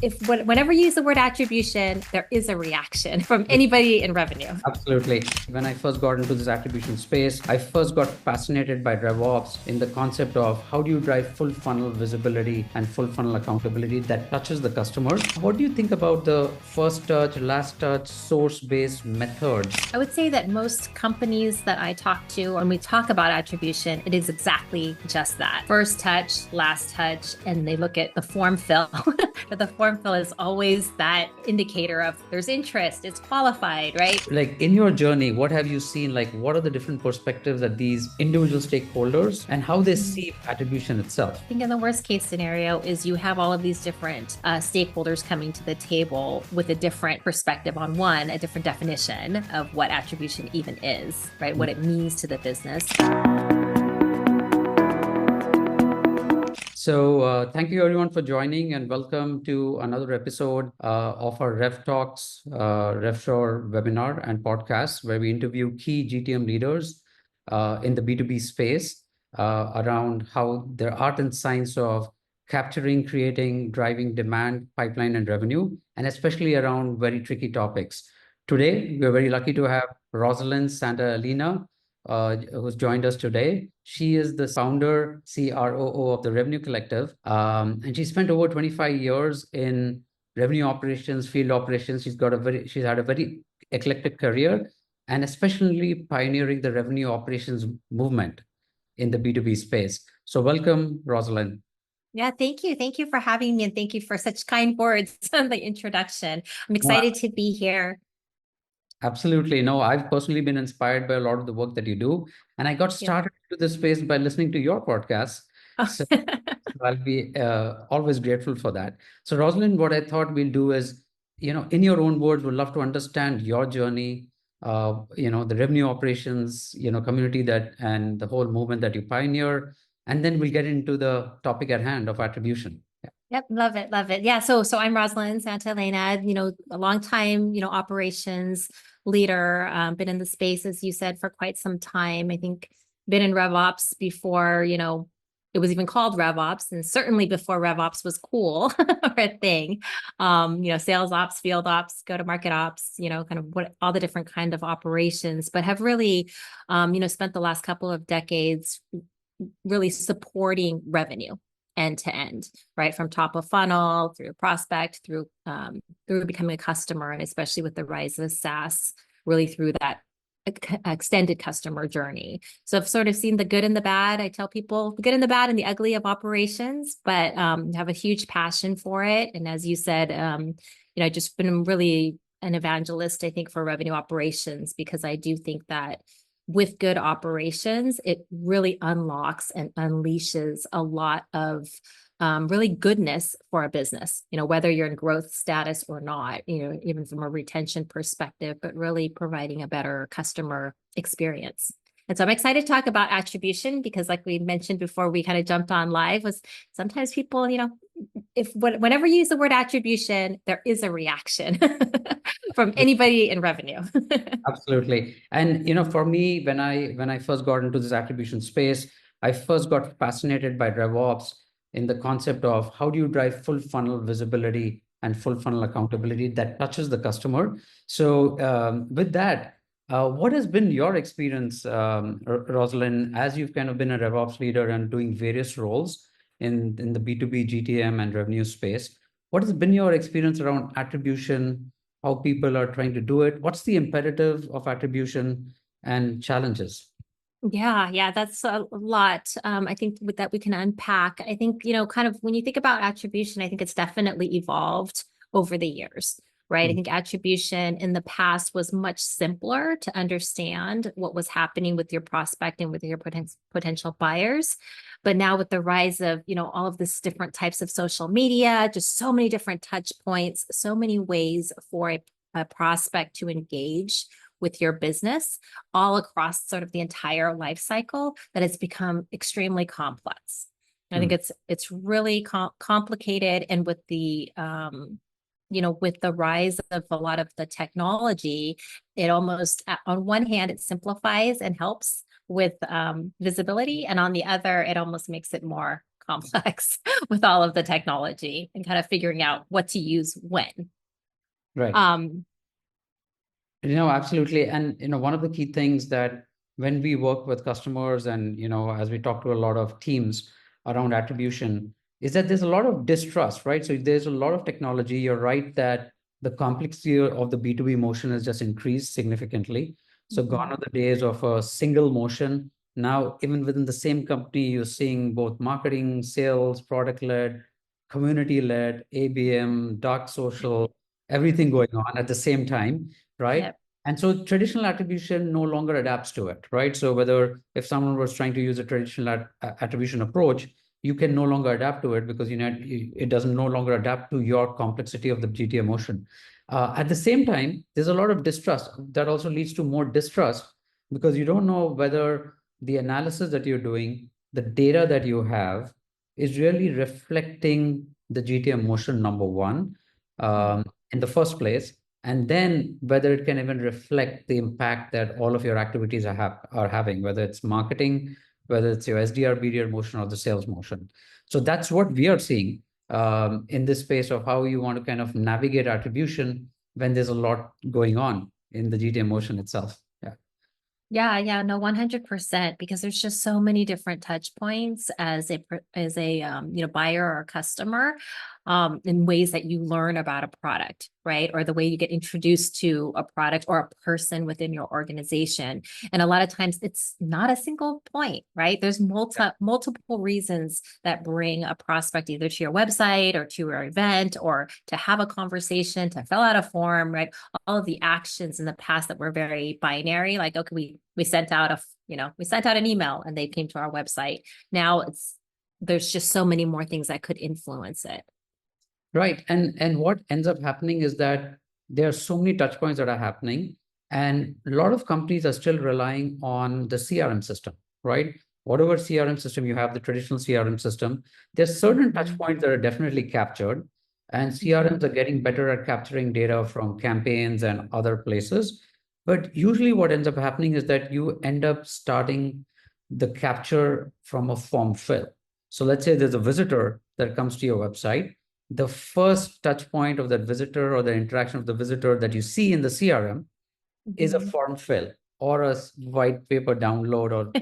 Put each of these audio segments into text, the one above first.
Whenever you use the word attribution, there is a reaction from anybody in revenue. Absolutely. When I first got into this attribution space, I first got fascinated by RevOps in the concept of how do you drive full funnel visibility and full funnel accountability that touches the customer. What do you think about the first touch, last touch, source-based methods? I would say that most companies that I talk to, when we talk about attribution, it is exactly just that. First touch, last touch, and they look at the form fill. But the form fill is always that indicator of there's interest, it's qualified, right? Like in your journey, what have you seen? Like what are the different perspectives that these individual stakeholders and how they see attribution itself? I think in the worst case scenario is you have all of these different stakeholders coming to the table with a different perspective on a different definition of what attribution even is, right? What it means to the business. So thank you everyone for joining and welcome to another episode of our RevTalks, RevShore webinar and podcast where we interview key GTM leaders in the B2B space around how their art and science of capturing, creating, driving demand, pipeline and revenue, and especially around very tricky topics. Today, we're very lucky to have Rosalyn Santa Elena, who's joined us today. She is the founder, CROO of the Revenue Collective, and she spent over 25 years in revenue operations, field operations. She's had a very eclectic career, and especially pioneering the revenue operations movement in the B2B space. So welcome, Rosalyn. Yeah, thank you. Thank you for having me, and thank you for such kind words on the introduction. I'm excited to be here. Absolutely. No, I've personally been inspired by a lot of the work that you do. And I got started into this space by listening to your podcast. So I'll be always grateful for that. So Rosalind, what I thought we'll do is, in your own words, we'd love to understand your journey, the revenue operations, community and the whole movement that you pioneer. And then we'll get into the topic at hand of attribution. Yep, love it, love it. Yeah, so I'm Rosalyn Santa Elena, a long time, operations leader, been in the space, as you said, for quite some time. I think been in RevOps before, it was even called RevOps, and certainly before RevOps was cool or a thing. Sales ops, field ops, go-to-market ops, kind of all the different kind of operations, but have really, spent the last couple of decades really supporting revenue end to end, right? From top of funnel through prospect, through becoming a customer, and especially with the rise of SaaS, really through that extended customer journey. So I've sort of seen the good and the bad. I tell people the good and the bad and the ugly of operations, but have a huge passion for it. And as you said, just been really an evangelist, I think, for revenue operations, because I do think that with good operations, it really unlocks and unleashes a lot of really goodness for a business, whether you're in growth status or not, even from a retention perspective, but really providing a better customer experience. And so I'm excited to talk about attribution because, like we mentioned before we kind of jumped on live, was sometimes people, whenever you use the word attribution, there is a reaction from anybody in revenue. Absolutely. And, for me, when I first got into this attribution space, I first got fascinated by RevOps in the concept of how do you drive full funnel visibility and full funnel accountability that touches the customer. So with that, what has been your experience, Rosalind, as you've kind of been a RevOps leader and doing various roles in the B2B, GTM, and revenue space? What has been your experience around attribution, how people are trying to do it? What's the imperative of attribution and challenges? Yeah, that's a lot. I think with that we can unpack. I think, kind of when you think about attribution, I think it's definitely evolved over the years, right? I think attribution in the past was much simpler to understand what was happening with your prospect and with your potential buyers. But now with the rise of, all of this different types of social media, just so many different touch points, so many ways for a prospect to engage with your business all across sort of the entire life cycle, that it's become extremely complex. I think it's really complicated, and with the with the rise of a lot of the technology, it almost, on one hand, it simplifies and helps with visibility, and on the other, it almost makes it more complex with all of the technology and kind of figuring out what to use when. Right. Absolutely. And, one of the key things that when we work with customers and, as we talk to a lot of teams around attribution, is that there's a lot of distrust, right? So there's a lot of technology. You're right that the complexity of the B2B motion has just increased significantly. So gone are the days of a single motion. Now, even within the same company, you're seeing both marketing, sales, product-led, community-led, ABM, dark social, everything going on at the same time, right? Yep. And so traditional attribution no longer adapts to it, right? So whether if someone was trying to use a traditional attribution approach, you can no longer adapt to it because it doesn't no longer adapt to your complexity of the GTM motion. At the same time, there's a lot of distrust that also leads to more distrust because you don't know whether the analysis that you're doing, the data that you have, is really reflecting the GTM motion, number one, in the first place, and then whether it can even reflect the impact that all of your activities are having, whether it's marketing, whether it's your SDR, BDR motion, or the sales motion. So that's what we are seeing in this space of how you want to kind of navigate attribution when there's a lot going on in the GTM motion itself. Yeah, no, 100%, because there's just so many different touch points as a buyer or customer, in ways that you learn about a product, right? Or the way you get introduced to a product or a person within your organization. And a lot of times it's not a single point, right? There's multiple reasons that bring a prospect either to your website or to your event or to have a conversation, to fill out a form, right? All of the actions in the past that were very binary, like, okay, we sent out an email and they came to our website. Now there's just so many more things that could influence it. Right. And what ends up happening is that there are so many touch points that are happening, and a lot of companies are still relying on the CRM system, right? Whatever CRM system you have, the traditional CRM system, there's certain touch points that are definitely captured, and CRMs are getting better at capturing data from campaigns and other places. But usually what ends up happening is that you end up starting the capture from a form fill. So let's say there's a visitor that comes to your website. The first touch point of that visitor or the interaction of the visitor that you see in the CRM is a form fill or a white paper download or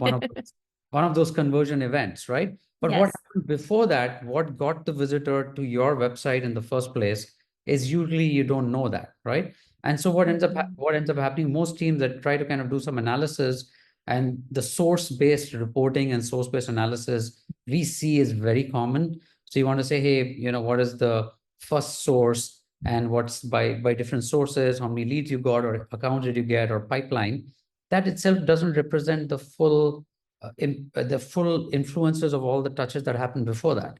one of those conversion events, right? But what Yes. happened before that, what got the visitor to your website in the first place is usually you don't know that, right? And so what ends up happening, most teams that try to kind of do some analysis, and the source-based reporting and source-based analysis we see is very common. So you want to say, hey, what is the first source and what's by different sources, how many leads you got or accounts did you get or pipeline. That itself doesn't represent the full influences of all the touches that happened before that,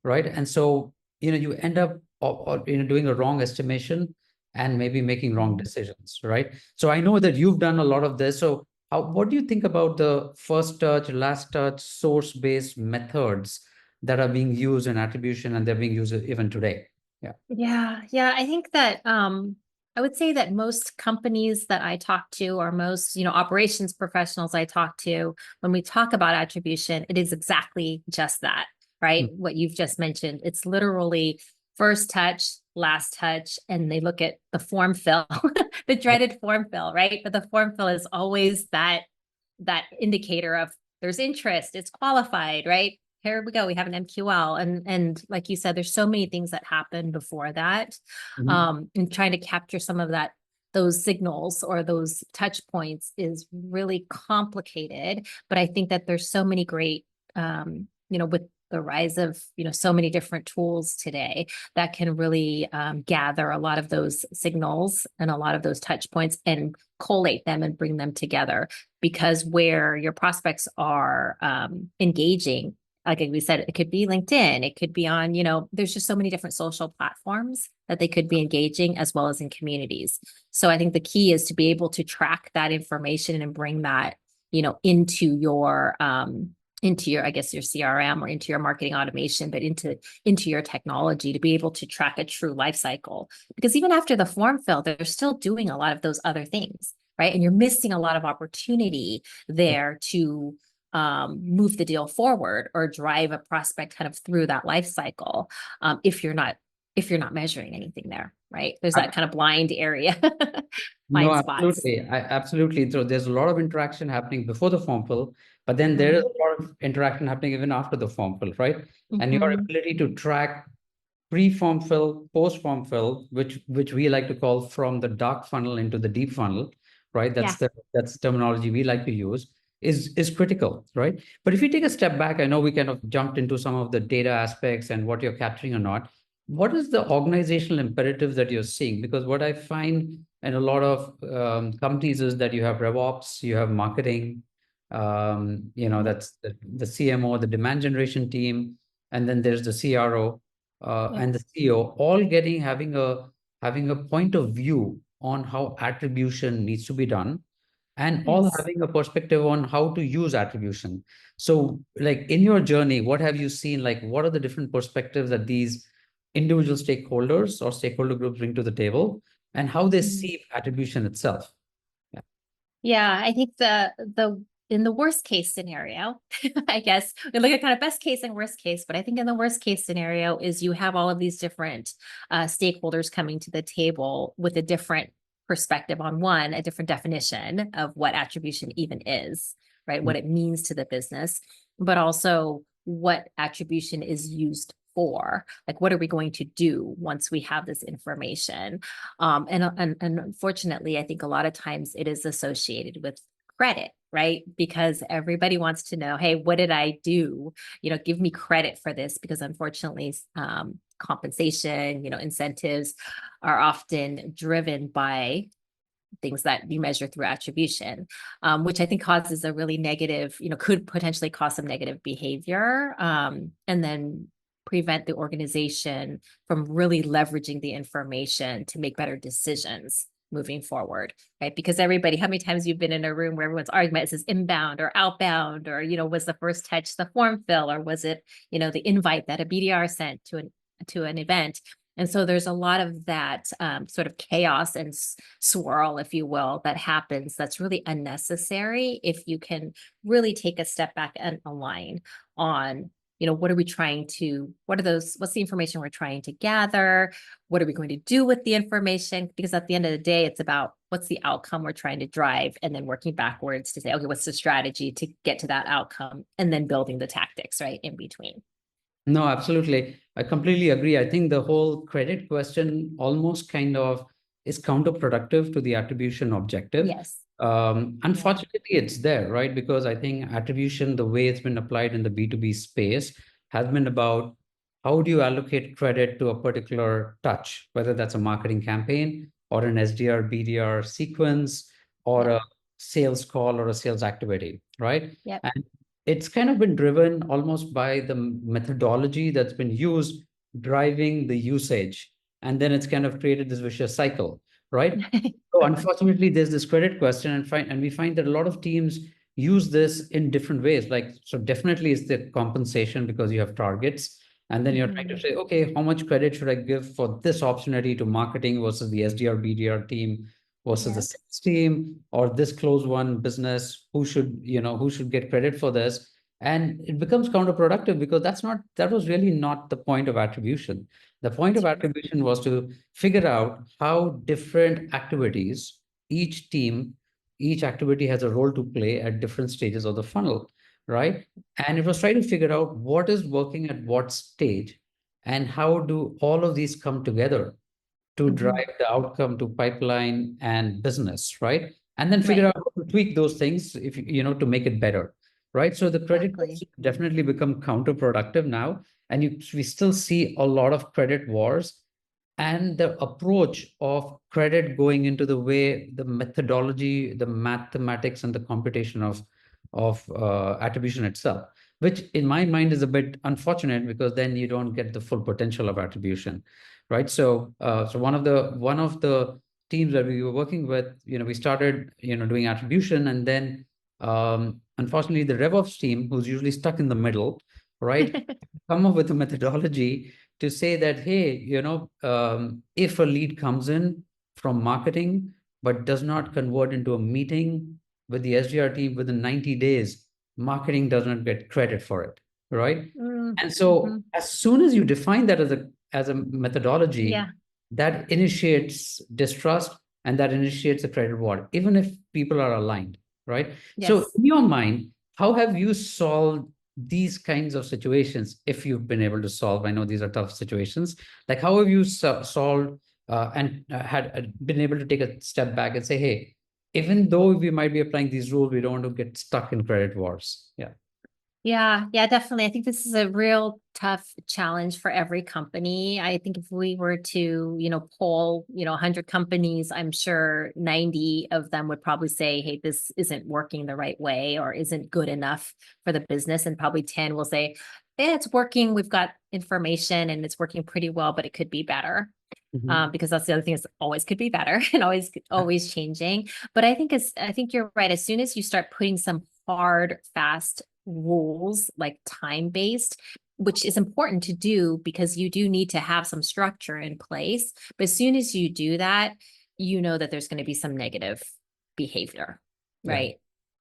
right? And so, you end up doing a wrong estimation and maybe making wrong decisions, right? So I know that you've done a lot of this. So what do you think about the first touch, last touch, source-based methods that are being used in attribution and they're being used even today? Yeah. I think that I would say that most companies that I talk to, or most, operations professionals I talk to, when we talk about attribution, it is exactly just that, right? What you've just mentioned. It's literally first touch, last touch, and they look at the form fill, the dreaded form fill, right? But the form fill is always that indicator of there's interest, it's qualified, right? Here we go. We have an MQL. And like you said, there's so many things that happen before that. And trying to capture some of those signals or those touch points is really complicated. But I think that there's so many great, with the rise of, so many different tools today that can really gather a lot of those signals and a lot of those touch points and collate them and bring them together. Because where your prospects are engaging, like we said, it could be LinkedIn, it could be on, there's just so many different social platforms that they could be engaging, as well as in communities. So I think the key is to be able to track that information and bring that, into your, I guess, your CRM or into your marketing automation, but into your technology to be able to track a true life cycle. Because even after the form fill, they're still doing a lot of those other things, right? And you're missing a lot of opportunity there to move the deal forward or drive a prospect kind of through that life cycle, if you're not measuring anything there, right? There's that kind of blind area, No, blind spots. absolutely. Absolutely. So there's a lot of interaction happening before the form fill, but then there is Mhm. a lot of interaction happening even after the form fill, right? And your Mhm. ability to track pre-form fill, post-form fill, which we like to call from the dark funnel into the deep funnel, right? Yeah. That's the terminology we like to use, is critical, right? But if you take a step back, I know we kind of jumped into some of the data aspects and what you're capturing or not. What is the organizational imperative that you're seeing? Because what I find in a lot of companies is that you have RevOps, you have marketing, Yep. that's the CMO, the demand generation team, and then there's the CRO Yep. and the CEO, all having a point of view on how attribution needs to be done, and all Yes. having a perspective on how to use attribution. So, like in your journey, what have you seen? Like, what are the different perspectives that these individual stakeholders or stakeholder groups bring to the table, and how they Mhm. see attribution itself? Yeah. Yeah, I think the in the worst case scenario, I guess we look at kind of best case and worst case, but I think in the worst case scenario is you have all of these different stakeholders coming to the table with a different perspective on one, a different definition of what attribution even is, right? What it means to the business, but also what attribution is used for. Like, what are we going to do once we have this information? And unfortunately, I think a lot of times it is associated with credit, right? Because everybody wants to know, hey, what did I do? Give me credit for this, because unfortunately, compensation, incentives are often driven by things that you measure through attribution, which I think causes a really negative, could potentially cause some negative behavior, and then prevent the organization from really leveraging the information to make better decisions moving forward, right? Because everybody, how many times you've been in a room where everyone's argument is this inbound or outbound, or, was the first touch the form fill, or was it, the invite that a BDR sent to an event? And so there's a lot of that sort of chaos and swirl, if you will, that happens that's really unnecessary if you can really take a step back and align on, what are we trying to, what's the information we're trying to gather? What are we going to do with the information? Because at the end of the day, it's about what's the outcome we're trying to drive, and then working backwards to say, okay, what's the strategy to get to that outcome, and then building the tactics, right, in between. No, absolutely. I completely agree. I think the whole credit question almost kind of is counterproductive to the attribution objective. Yes. Yeah. Unfortunately, it's there, right? Because I think attribution, the way it's been applied in the B2B space, has been about how do you allocate credit to a particular touch, whether that's a marketing campaign or an SDR, BDR sequence, or Yep. a sales call or a sales activity, right? Yep. It's kind of been driven almost by the methodology that's been used driving the usage, and then it's kind of created this vicious cycle, right? So unfortunately there's this credit question, and we find that a lot of teams use this in different ways. Like, so definitely it's the compensation, because you have targets, and then you're trying to Mhm. say, okay, how much credit should I give for this opportunity to marketing versus the SDR BDR team versus the Yep. sales team, or this close one business, who should get credit for this? And it becomes counterproductive, because that was really not the point of attribution. The point of That's right. attribution was to figure out how different activities, each team, each activity has a role to play at different stages of the funnel, right? And it was trying to figure out what is working at what stage, and how do all of these come together to Mhm. drive the outcome to pipeline and business, right? And then figure Right. out how to tweak those things, if to make it better, right? So the credit Exactly. cards definitely become counterproductive now, and we still see a lot of credit wars, and the approach of credit going into the way, the methodology, the mathematics, and the computation of attribution itself, which in my mind is a bit unfortunate, because then you don't get the full potential of attribution, right? So one of the teams that we were working with, we started doing attribution, and then unfortunately the RevOps team, who's usually stuck in the middle, right, come up with a methodology to say that, hey, if a lead comes in from marketing but does not convert into a meeting with the SDR team within 90 days, marketing does not get credit for it, right? And so Mhm. as soon as you define that as a methodology, Yeah. that initiates distrust and that initiates a credit war, even if people are aligned, right? So Yes. in your mind, how have you solved these kinds of situations if you've been able to solve? I know these are tough situations. Like how have you solved and had been able to take a step back and say, hey, even though we might be applying these rules, we don't want to get stuck in credit wars. Yeah. Yeah, definitely. I think this is a real tough challenge for every company. I think if we were to, poll, 100 companies, I'm sure 90 of them would probably say, hey, this isn't working the right way or isn't good enough for the business. And probably 10 will say, yeah, it's working. We've got information and it's working pretty well, but it could be better. Mhm. Because that's the other thing is always could be better and always changing. But I think you're right. As soon as you start putting some hard, fast rules like time based, which is important to do because you do need to have some structure in place. But as soon as you do that, you know that there's going to be some negative behavior, Yeah. right?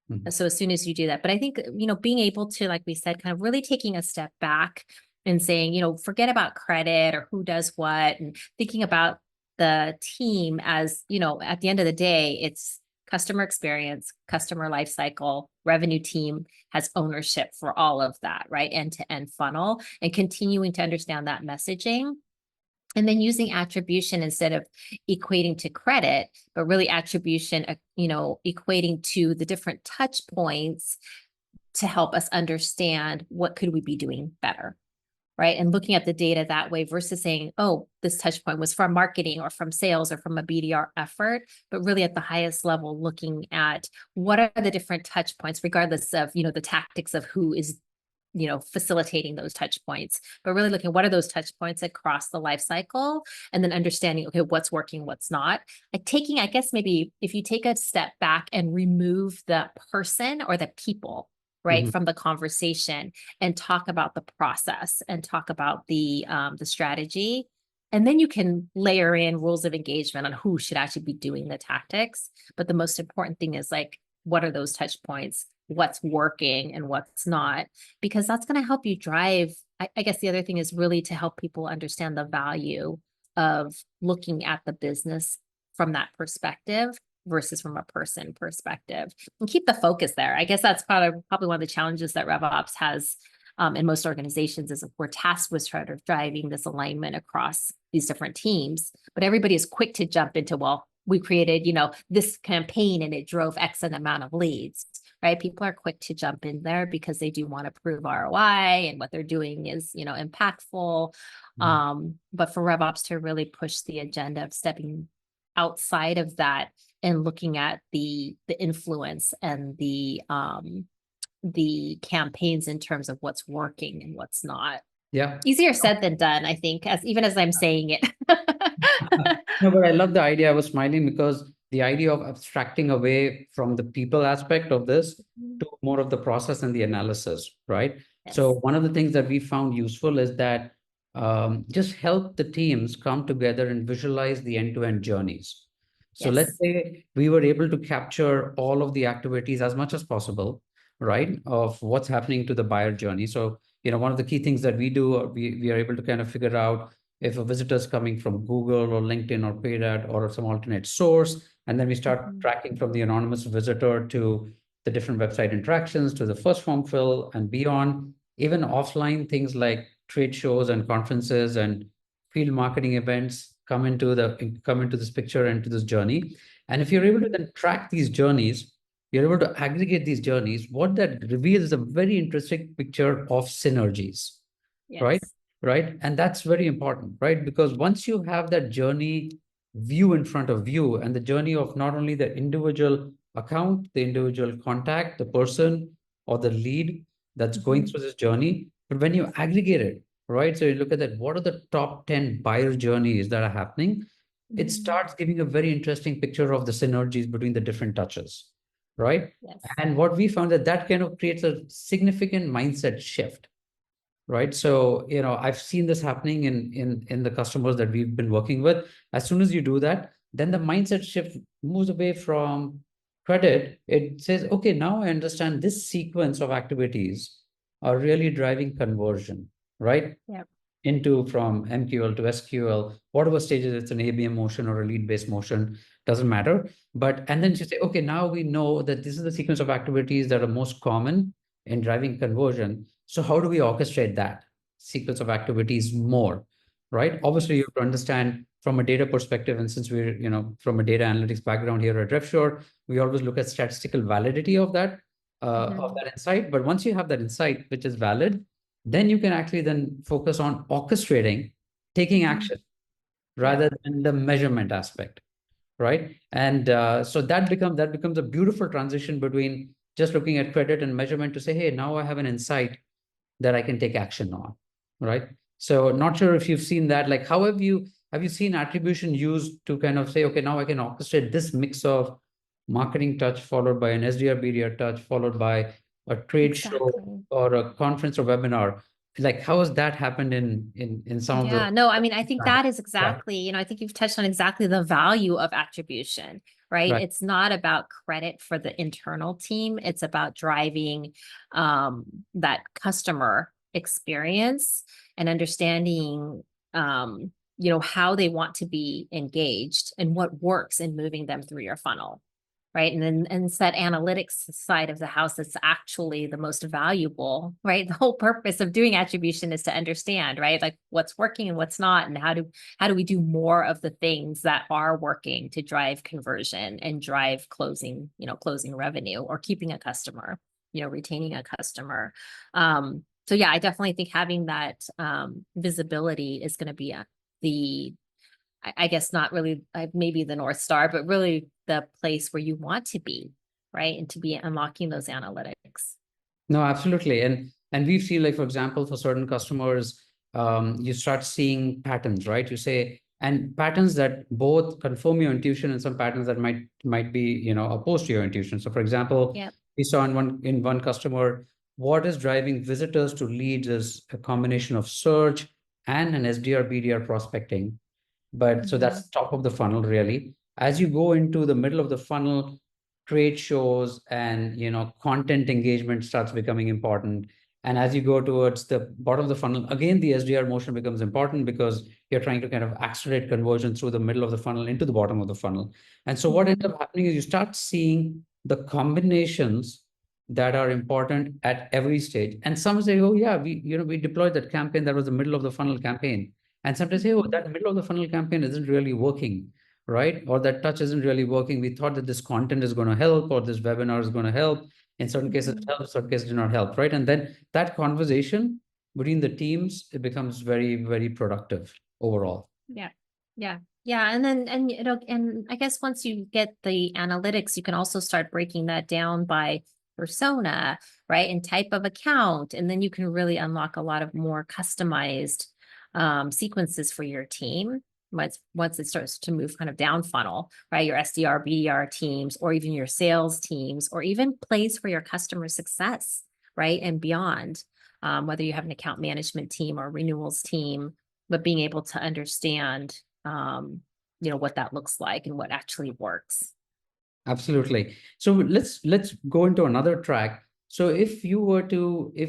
Mhm. So as soon as you do that, but I think, being able to, like we said, kind of really taking a step back and saying, forget about credit or who does what and thinking about the team as, at the end of the day, it's customer experience, customer life cycle, revenue team has ownership for all of that, right? End to end funnel and continuing to understand that messaging and then using attribution instead of equating to credit, but really attribution, equating to the different touch points to help us understand what could we be doing better, right? And looking at the data that way versus saying, oh, this touch point was from marketing or from sales or from a BDR effort, but really at the highest level, looking at what are the different touch points, regardless of, the tactics of who is facilitating those touch points, but really looking at what are those touch points across the life cycle and then understanding, okay, what's working, what's not. Like taking, I guess maybe if you take a step back and remove the person or the people, right, Mhm. from the conversation and talk about the process and talk about the strategy. And then you can layer in rules of engagement on who should actually be doing the tactics. But the most important thing is like, what are those touch points? What's working and what's not? Because that's going to help you drive. I guess the other thing is really to help people understand the value of looking at the business from that perspective versus from a person perspective and keep the focus there. I guess that's probably one of the challenges that RevOps has in most organizations is we're tasked with sort of driving this alignment across these different teams, but everybody is quick to jump into, well, we created, this campaign and it drove X amount of leads, right? People are quick to jump in there because they do want to prove ROI and what they're doing is, impactful. Mhm. But for RevOps to really push the agenda of stepping outside of that and looking at the influence and the campaigns in terms of what's working and what's not. Yeah. Easier said than done, I think, as I'm saying it. No, but I love the idea. I was smiling because the idea of abstracting away from the people aspect of this to more of the process and the analysis, right? So Yes. one of the things that we found useful is that just help the teams come together and visualize the end-to-end journeys. So let's Yes. say we were able to capture all of the activities as much as possible, right, of what's happening to the buyer journey. So, one of the key things that we do, we are able to kind of figure out if a visitor is coming from Google or LinkedIn or paid ad or some alternate source, and then we start Mhm. tracking from the anonymous visitor to the different website interactions to the first form fill and beyond, even offline things like trade shows and conferences and field marketing events come into this picture and to this journey. And if you're able to then track these journeys, you're able to aggregate these journeys. What that reveals is a very interesting picture of synergies, right? Yes. Right. And that's very important, right? Because once you have that journey view in front of you and the journey of not only the individual account, the individual contact, the person or the lead that's going Mhm. through this journey, but when you aggregate it, right? So you look at that, what are the top 10 buyer journeys that are happening? It Mhm. starts giving a very interesting picture of the synergies between the different touches, right? Yes. And what we found that kind of creates a significant mindset shift, right? So, I've seen this happening in the customers that we've been working with. As soon as you do that, then the mindset shift moves away from credit, it says, okay, now I understand this sequence of activities are really driving conversion, right? Yeah. Into from MQL to SQL, whatever stages, it's an ABM motion or a lead-based motion, doesn't matter. But, and then you say, okay, now we know that this is the sequence of activities that are most common in driving conversion. So how do we orchestrate that sequence of activities more, right? Obviously, you have to understand from a data perspective, and since we're, from a data analytics background here at RevSure, we always look at statistical validity of that insight. But once you have that insight, which is valid, then you can actually then focus on orchestrating, taking action rather than the measurement aspect, right? And so that becomes a beautiful transition between just looking at credit and measurement to say, hey, now I have an insight that I can take action on, right? So not sure if you've seen that. Like, how have you seen attribution used to kind of say, okay, now I can orchestrate this mix of marketing touch followed by an SDR BDR touch followed by a trade show Exactly. or a conference or webinar? Like, how has that happened in some of the Yeah, no, I mean, I think that is yeah, exactly, I think you've touched on exactly the value of attribution, right? right. It's not about credit for the internal team. It's about driving that customer experience and understanding how they want to be engaged and what works in moving them through your funnel. Right. And it's that analytics side of the house that's actually the most valuable, right? The whole purpose of doing attribution is to understand, right? Like what's working and what's not, and how do we do more of the things that are working to drive conversion and drive closing revenue or keeping a customer, retaining a customer. So yeah, I definitely think having that visibility is going to be the I guess not really maybe the North Star, but really the place where you want to be, right? And to be unlocking those analytics. No, absolutely. And we've seen, like, for example, for certain customers, you start seeing patterns, right? You say, and patterns that both confirm your intuition and some patterns that might be, opposed to your intuition. So for example, Yep. we saw in one customer, what is driving visitors to leads is a combination of search and an SDR BDR prospecting. But so Mhm. that's top of the funnel, really. As you go into the middle of the funnel, trade shows and content engagement starts becoming important. And as you go towards the bottom of the funnel, again the SDR motion becomes important because you're trying to kind of accelerate conversion through the middle of the funnel into the bottom of the funnel. And so what ends Mhm. up happening is you start seeing the combinations that are important at every stage. And some say, oh yeah, we deployed that campaign that was the middle of the funnel campaign. And sometimes say, oh, Mhm. that middle of the funnel campaign isn't really working, right? Or that touch isn't really working. We thought that this content is going to help or this webinar is going to help. In certain cases, it Mhm. helps, certain cases do not help, right? And then that conversation between the teams, it becomes very, very productive overall. Yeah. Yeah. Yeah. And then, and I guess once you get the analytics, you can also start breaking that down by persona, right? And type of account. And then you can really unlock a lot of more customized sequences for your team. Once it starts to move kind of down funnel, right? Your SDR, BDR teams, or even your sales teams, or even plays for your customer success, right? And beyond, whether you have an account management team or renewals team, but being able to understand what that looks like and what actually works. Absolutely. So let's go into another track. So if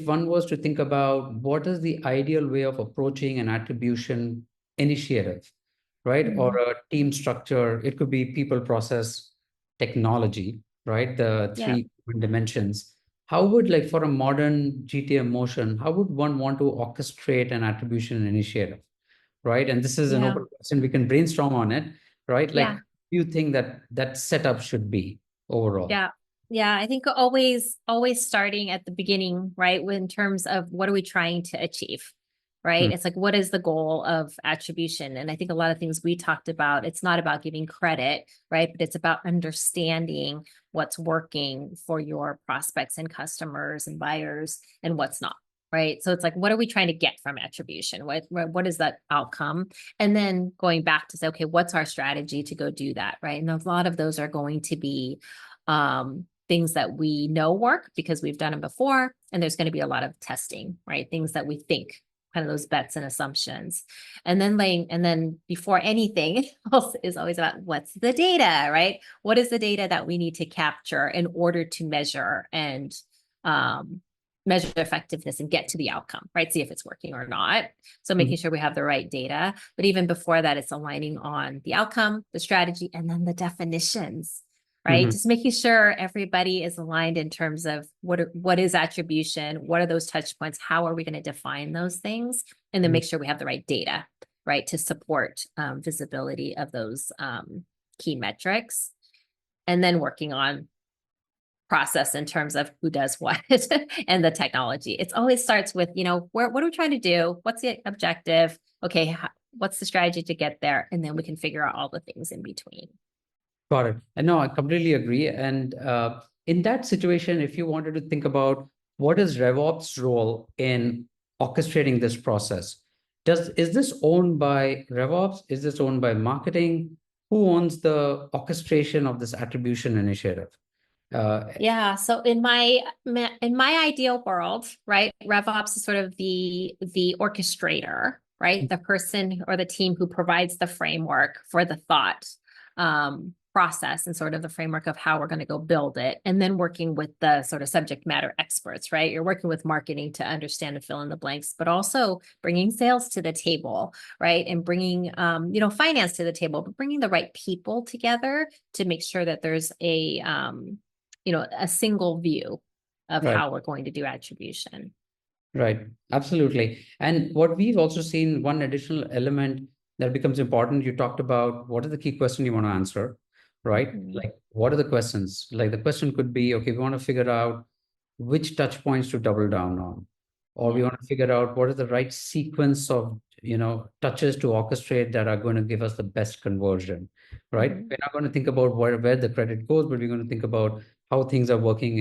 one was to think about what is the ideal way of approaching an attribution initiative, right? Or Mhm. a team structure, it could be people, process, technology, right? The Yeah. three dimensions. How would, like, for a modern GTM motion, how would one want to orchestrate an attribution initiative? Right? And this is an Yeah. open question. We can brainstorm on it, right? Like, Yeah. do you think that setup should be overall? Yeah. Yeah. I think always starting at the beginning, right? In terms of what are we trying to achieve? Hmm. Right. It's like, what is the goal of attribution? And I think a lot of things we talked about, it's not about giving credit, right? But it's about understanding what's working for your prospects and customers and buyers and what's not. Right. So it's like, what are we trying to get from attribution? What is that outcome? And then going back to say, okay, what's our strategy to go do that? Right. And a lot of those are going to be things that we know work because we've done them before. And there's going to be a lot of testing, right? Things that we think kind of those bets and assumptions. And then before anything else is always about what's the data, right? What is the data that we need to capture in order to measure and measure effectiveness and get to the outcome, right? See if it's working or not. So making sure we have the right data. But even before that, it's aligning on the outcome, the strategy, and then the definitions, right? Just making sure everybody is aligned in terms of what is attribution, what are those touch points, how are we going to define those things, and then make sure we have the right data, right, to support visibility of those key metrics, and then working on process in terms of who does what and the technology. It always starts with, what are we trying to do? What's the objective? Okay, what's the strategy to get there? And then we can figure out all the things in between. Got it. And no, I completely agree. And in that situation, if you wanted to think about what is RevOps' role in orchestrating this process, is this owned by RevOps? Is this owned by marketing? Who owns the orchestration of this attribution initiative? Yeah. So in my ideal world, right, RevOps is sort of the orchestrator, right? The person or the team who provides the framework for the thought process and sort of the framework of how we're going to go build it. And then working with the sort of subject matter experts, right? You're working with marketing to understand and fill in the blanks, but also bringing sales to the table, right? And bringing, finance to the table, but bringing the right people together to make sure that there's a single view of Right. how we're going to do attribution. Right. Absolutely. And what we've also seen, one additional element that becomes important, you talked about what are the key questions you want to answer, right? Like, what are the questions? Like the question could be, okay, we want to figure out which touch points to double down on, or we want to figure out what is the right sequence of, touches to orchestrate that are going to give us the best conversion, right? We're not going to think about where the credit goes, but we're going to think about how things are working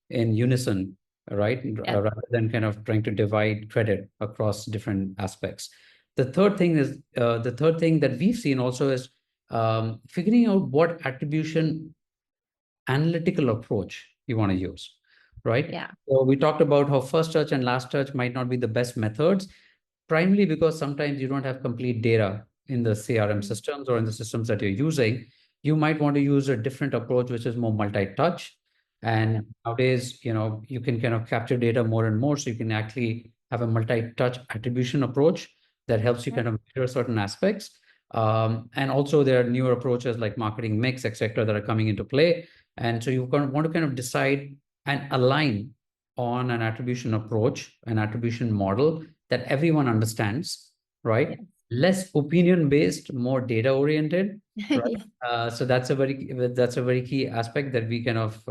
in unison, right? Rather than kind of trying to divide credit across different aspects. The third thing that we've seen also is figuring out what attribution analytical approach you want to use, right? Yeah. So we talked about how first touch and last touch might not be the best methods, primarily because sometimes you don't have complete data in the CRM systems or in the systems that you're using. You might want to use a different approach, which is more multi-touch. And nowadays, you can kind of capture data more and more. So you can actually have a multi-touch attribution approach that helps you kind of measure certain aspects. And also there are newer approaches like marketing mix, et cetera, that are coming into play. And so you want to kind of decide and align on an attribution approach, an attribution model that everyone understands, right? Yes. Less opinion-based, more data-oriented, right? So that's a very key aspect that we kind of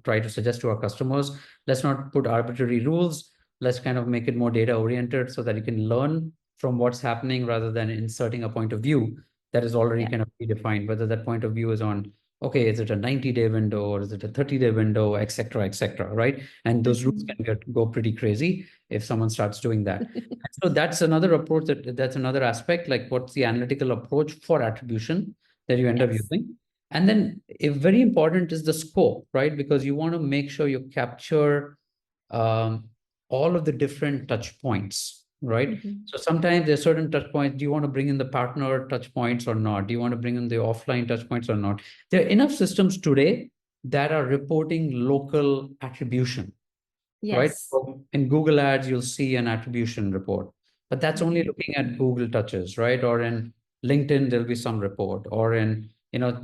try to suggest to our customers. Let's not put arbitrary rules. Let's kind of make it more data-oriented so that you can learn from what's happening rather than inserting a point of view that is already kind of predefined, whether that point of view is on, okay, is it a 90-day window or is it a 30-day window, et cetera, right? And those rules can go pretty crazy if someone starts doing that. So that's another approach, that's another aspect, like what's the analytical approach for attribution that you end up using. And then very important is the scope, right? Because you want to make sure you capture all of the different touch points, right? So sometimes there's certain touch points. Do you want to bring in the partner touch points or not? Do you want to bring in the offline touch points or not? There are enough systems today that are reporting local attribution, right? So in Google Ads, you'll see an attribution report, but that's only looking at Google touches, right? Or in LinkedIn, there'll be some report, or in,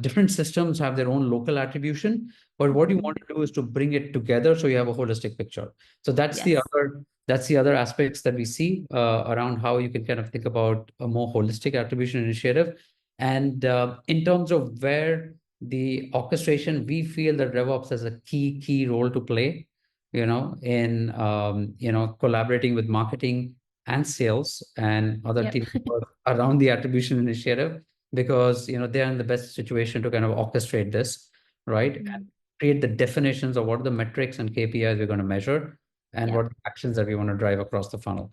different systems have their own local attribution, but what you want to do is to bring it together so you have a holistic picture. So that's the other aspects that we see around how you can kind of think about a more holistic attribution initiative. And in terms of where the orchestration, we feel that RevOps has a key role to play, in collaborating with marketing and sales and other teams around the attribution initiative, because they're in the best situation to kind of orchestrate this, right? And create the definitions of what are the metrics and KPIs we're going to measure and what are the actions that we want to drive across the funnel.